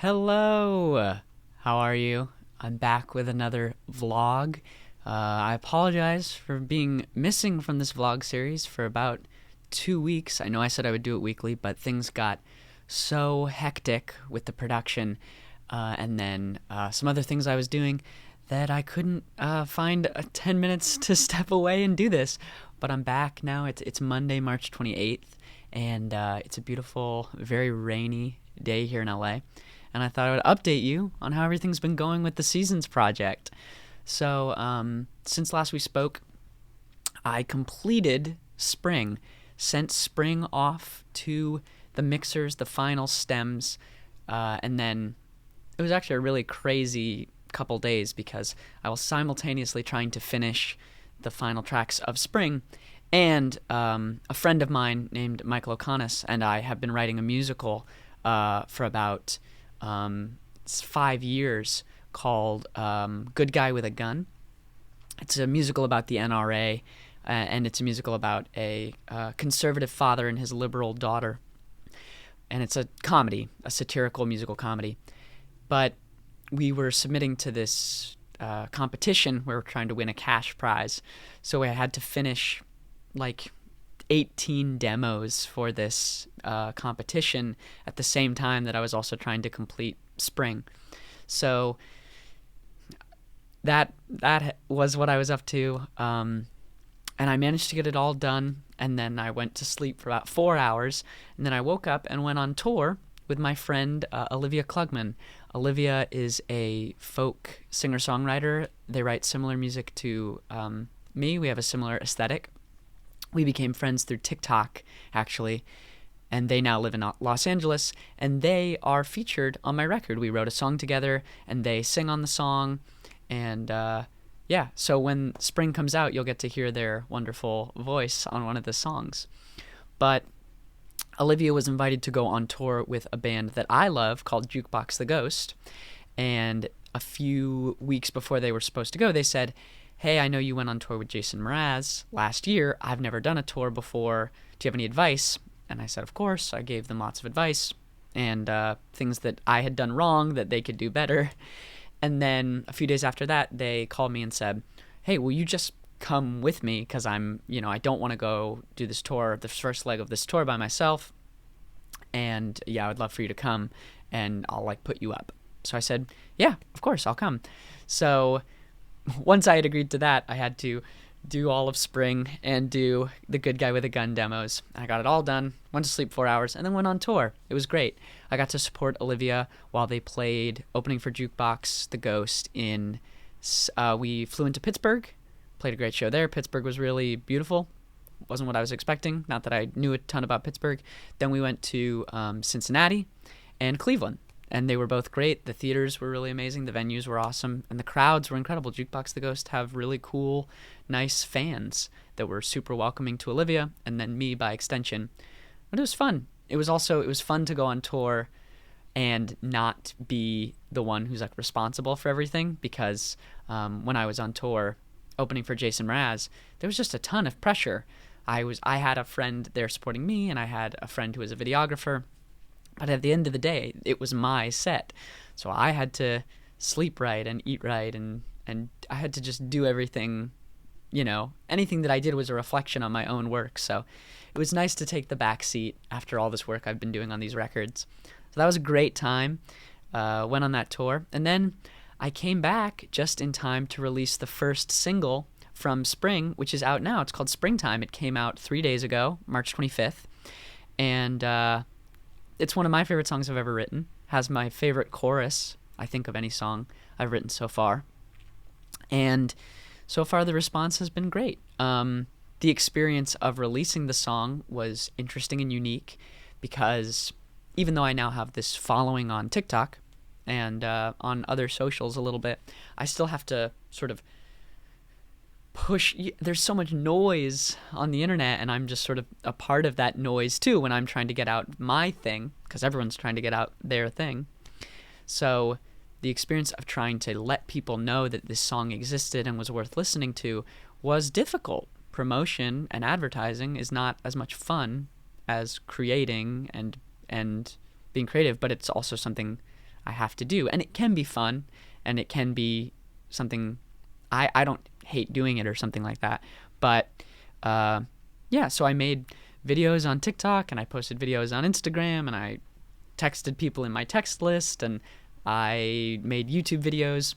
Hello! How are you? I'm back with another vlog. I apologize for being missing from this vlog series for about 2 weeks. I know I said I would do it weekly, but things got so hectic with the production and then some other things I was doing that I couldn't find 10 minutes to step away and do this. But I'm back now. It's Monday, March 28th, and it's a beautiful, very rainy day here in LA. And I thought I would update you on how everything's been going with the Seasons project. So, since last we spoke, I completed Spring, sent Spring off to the mixers, the final stems, and then it was actually a really crazy couple days because I was simultaneously trying to finish the final tracks of Spring, and a friend of mine named Michael O'Connor and I have been writing a musical for about 5 years called Good Guy with a Gun. It's a musical about the NRA, and it's a musical about a conservative father and his liberal daughter. And it's a comedy, a satirical musical comedy. But we were submitting to this competition where we're trying to win a cash prize. So I had to finish like 18 demos for this competition at the same time that I was also trying to complete Spring. So that was what I was up to, and I managed to get it all done, and then I went to sleep for about 4 hours, and then I woke up and went on tour with my friend Olivia Klugman. Olivia is a folk singer-songwriter. They write similar music to me. We have a similar aesthetic. We became friends through TikTok, actually, and they now live in Los Angeles, and they are featured on my record. We wrote a song together, and they sing on the song, and yeah, so when Spring comes out, you'll get to hear their wonderful voice on one of the songs. But Olivia was invited to go on tour with a band that I love called Jukebox the Ghost, and a few weeks before they were supposed to go, they said, "Hey, I know you went on tour with Jason Mraz last year. I've never done a tour before. Do you have any advice?" And I said, of course. I gave them lots of advice and things that I had done wrong that they could do better. And then a few days after that, they called me and said, "Hey, will you just come with me? Because I don't want to go do this tour, the first leg of this tour by myself. And yeah, I would love for you to come and I'll put you up." So I said, "Yeah, of course, I'll come." So once I had agreed to that, I had to do all of Spring and do the Good Guy with a Gun demos. I got it all done, went to sleep 4 hours, and then went on tour. It was great. I got to support Olivia while they played opening for Jukebox the Ghost we flew into Pittsburgh, played a great show there. Pittsburgh was really beautiful. Wasn't what I was expecting. Not that I knew a ton about Pittsburgh. Then we went to Cincinnati and Cleveland. And they were both great. The theaters were really amazing. The venues were awesome. And the crowds were incredible. Jukebox the Ghost have really cool, nice fans that were super welcoming to Olivia and then me by extension. But it was fun. It was fun to go on tour and not be the one who's responsible for everything, because when I was on tour opening for Jason Mraz, there was just a ton of pressure. I had a friend there supporting me, and I had a friend who was a videographer. But at the end of the day, it was my set. So I had to sleep right and eat right, and I had to just do everything, anything that I did was a reflection on my own work. So it was nice to take the back seat after all this work I've been doing on these records. So that was a great time. Went on that tour. And then I came back just in time to release the first single from Spring, which is out now. It's called Springtime. It came out 3 days ago, March 25th. And it's one of my favorite songs I've ever written. Has my favorite chorus, I think, of any song I've written so far. And so far the response has been great. The experience of releasing the song was interesting and unique because even though I now have this following on TikTok and on other socials a little bit, I still have to sort of push. There's so much noise on the internet, and I'm just sort of a part of that noise too when I'm trying to get out my thing, because everyone's trying to get out their thing. So the experience of trying to let people know that this song existed and was worth listening to was difficult. Promotion and advertising is not as much fun as creating and being creative, but it's also something I have to do. And it can be fun, and it can be something I don't hate doing it or something like that. But yeah, so I made videos on TikTok, and I posted videos on Instagram, and I texted people in my text list, and I made YouTube videos,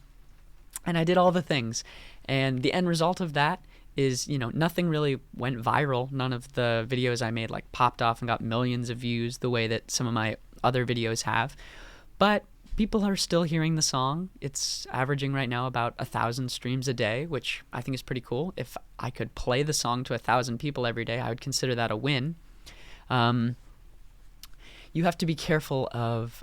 and I did all the things. And the end result of that is, nothing really went viral. None of the videos I made like popped off and got millions of views the way that some of my other videos have. But people are still hearing the song. It's averaging right now about 1,000 streams a day, which I think is pretty cool. If I could play the song to 1,000 people every day, I would consider that a win. You have to be careful of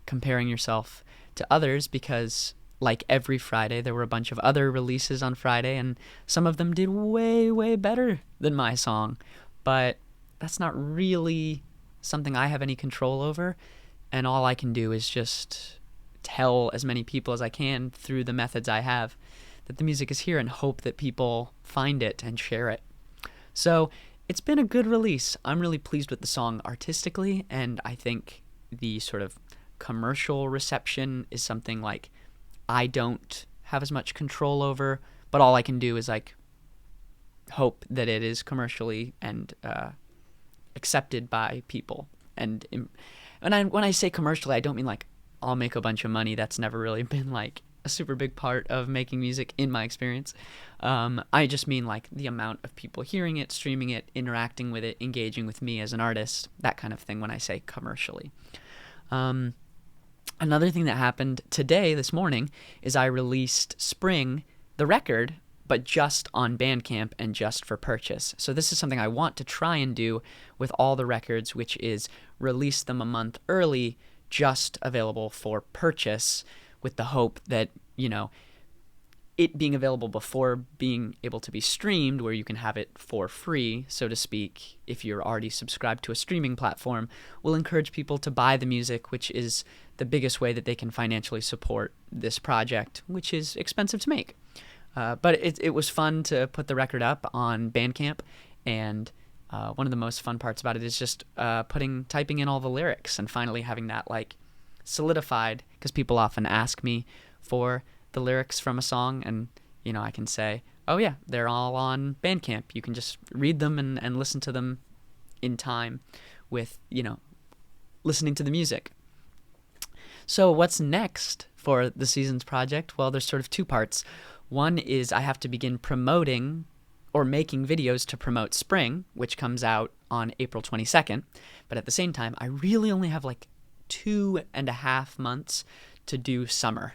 comparing yourself to others, because like every Friday, there were a bunch of other releases on Friday, and some of them did way, way better than my song. But that's not really something I have any control over, and all I can do is just tell as many people as I can through the methods I have that the music is here, and hope that people find it and share it. So it's been a good release. I'm really pleased with the song artistically, and I think the sort of commercial reception is something like I don't have as much control over, but all I can do is like hope that it is commercially and accepted by people. And when I say commercially, I don't mean like I'll make a bunch of money. That's never really been like a super big part of making music in my experience. I just mean like the amount of people hearing it, streaming it, interacting with it, engaging with me as an artist, that kind of thing when I say commercially. Another thing that happened today, this morning, is I released Spring, the record, but just on Bandcamp and just for purchase. So this is something I want to try and do with all the records, which is release them a month early, just available for purchase, with the hope that, it being available before being able to be streamed, where you can have it for free, so to speak, if you're already subscribed to a streaming platform, will encourage people to buy the music, which is the biggest way that they can financially support this project, which is expensive to make. But it was fun to put the record up on Bandcamp, and one of the most fun parts about it is just typing in all the lyrics and finally having that like solidified, because people often ask me for the lyrics from a song, and I can say, oh yeah, they're all on Bandcamp. You can just read them and listen to them in time with listening to the music. So what's next for the season's project? Well, there's sort of two parts. One is I have to begin promoting or making videos to promote Spring, which comes out on April 22nd. But at the same time, I really only have like 2.5 months to do Summer,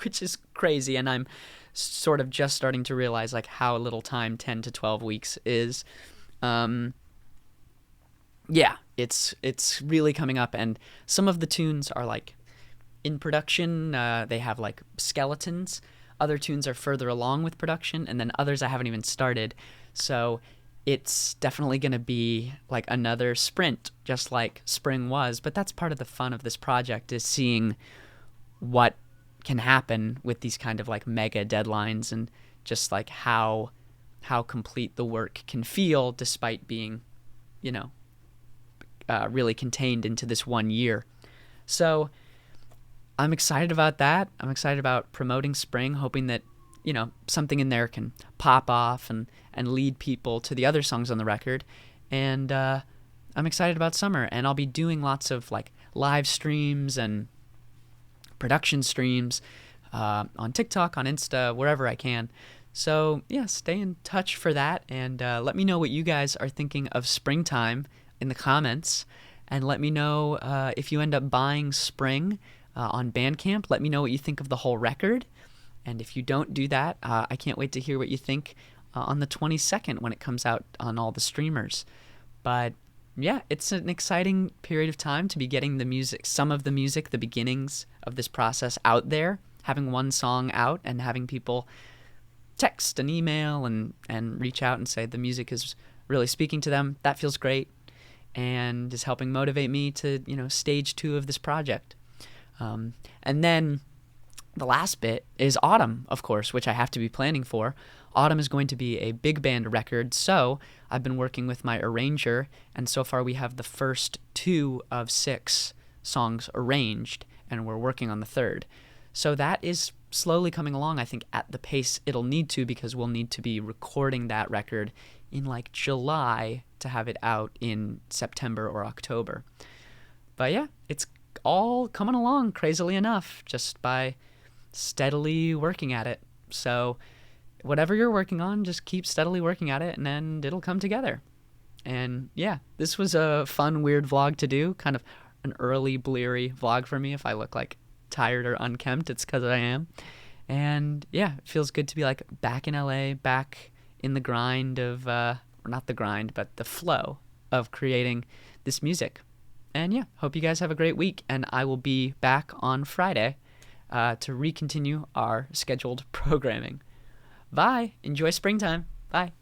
which is crazy. And I'm sort of just starting to realize like how little time 10 to 12 weeks is. Yeah, it's really coming up, and some of the tunes are like in production. They have like skeletons. Other tunes are further along with production, and then others I haven't even started. So it's definitely going to be like another sprint, just like Spring was. But that's part of the fun of this project, is seeing what can happen with these kind of like mega deadlines, and just like how complete the work can feel despite being, really contained into this 1 year. So I'm excited about that. I'm excited about promoting Spring, hoping that, something in there can pop off and lead people to the other songs on the record. And I'm excited about Summer, and I'll be doing lots of like live streams and production streams on TikTok, on Insta, wherever I can. So yeah, stay in touch for that, and let me know what you guys are thinking of Springtime in the comments, and let me know if you end up buying Spring on Bandcamp. Let me know what you think of the whole record, and if you don't do that, I can't wait to hear what you think on the 22nd when it comes out on all the streamers. But yeah, it's an exciting period of time to be getting the music, some of the music, the beginnings of this process out there, having one song out and having people text and email and reach out and say the music is really speaking to them. That feels great and is helping motivate me to, stage 2 of this project. And then the last bit is Autumn, of course, which I have to be planning for. Autumn is going to be a big band record, so I've been working with my arranger, and so far we have the first 2 of 6 songs arranged, and we're working on the third. So that is slowly coming along, I think, at the pace it'll need to, because we'll need to be recording that record in like July to have it out in September or October. But yeah, it's all coming along crazily enough just by steadily working at it. So whatever you're working on, just keep steadily working at it, and then it'll come together. And yeah, this was a fun, weird vlog to do, kind of an early, bleary vlog for me. If I look like tired or unkempt, it's because I am. And yeah, it feels good to be like back in LA, back in the grind of, or not the grind, but the flow of creating this music. And yeah, hope you guys have a great week, and I will be back on Friday to recontinue our scheduled programming. Bye. Enjoy springtime. Bye.